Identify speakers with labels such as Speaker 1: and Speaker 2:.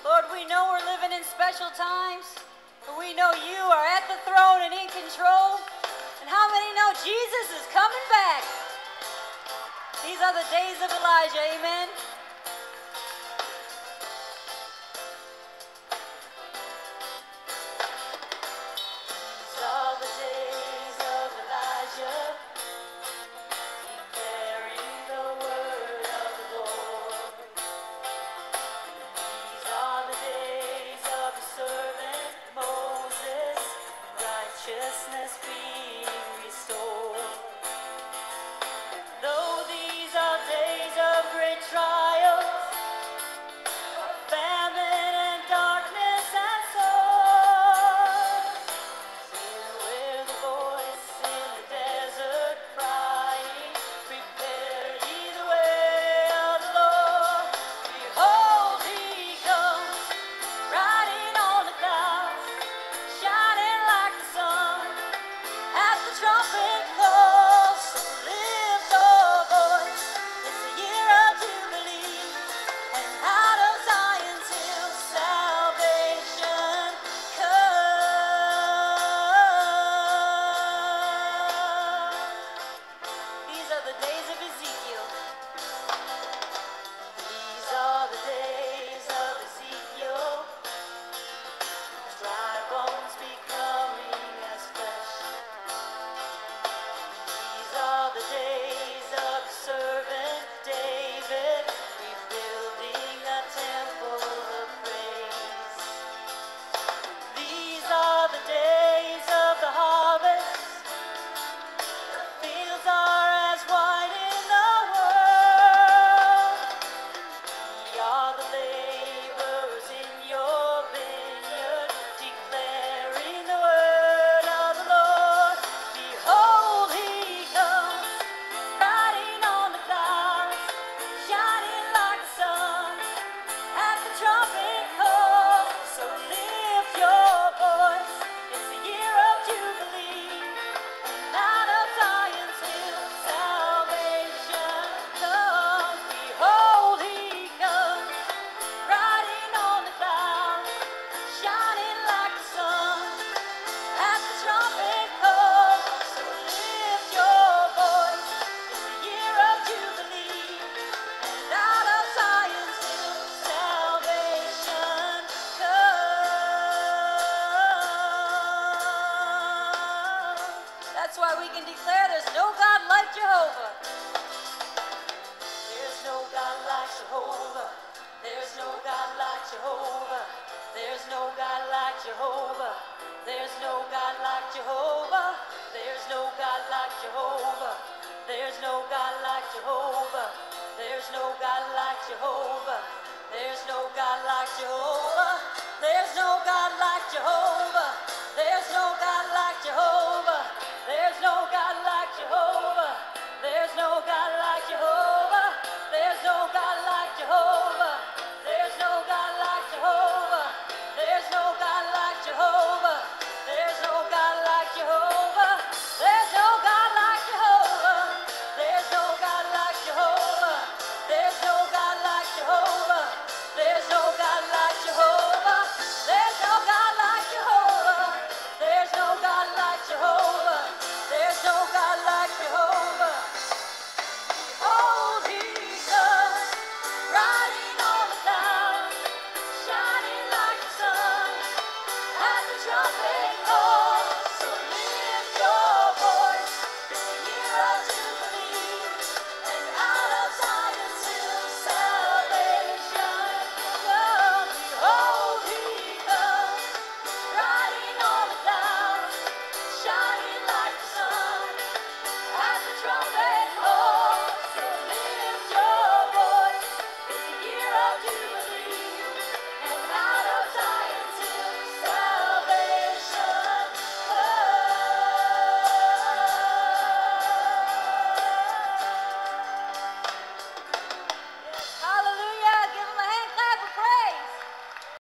Speaker 1: Lord, we know we're living in special times, but we know you are at the throne and in control. And how many know Jesus is coming back? These are the days of Elijah, amen? These are the days of Elijah, declaring the word of the Lord. These are the days of the servant Moses, righteousness being restored. Though these are days of great trials, famine and darkness and sorrow, still hear the voice in the desert crying, prepare ye the way of the Lord. Behold, he comes, riding on the clouds, shining like the sun, as the trumpet calls. So lift your voice, it's the year of Jubilee, and out of Zion's hill salvation comes. These are the days of Ezekiel. These are the days of Ezekiel, dry bones becoming as flesh. These are the days of the servant David, rebuilding a temple of praise. These are the days of the harvest, the fields are as white in the world. We are the laborers in your vineyard, declaring the word of the Lord. Behold, he comes, riding on the clouds, shining like the sun, at the trumpet call. So lift your voice, it's the year of Jubilee, and out of Zion's hill salvation comes. Behold, he comes, riding on the clouds, shining like the sun, at the trumpet call. So lift your voice, it's the year of Jubilee, and out of Zion's hill salvation comes. That's why we can declare there's no God like Jehovah. There's no God like Jehovah. There's no God like Jehovah. There's no God like Jehovah. There's no God like Jehovah. There's no God like Jehovah. There's no God like Jehovah. There's no God like Jehovah. There's no God like Jehovah.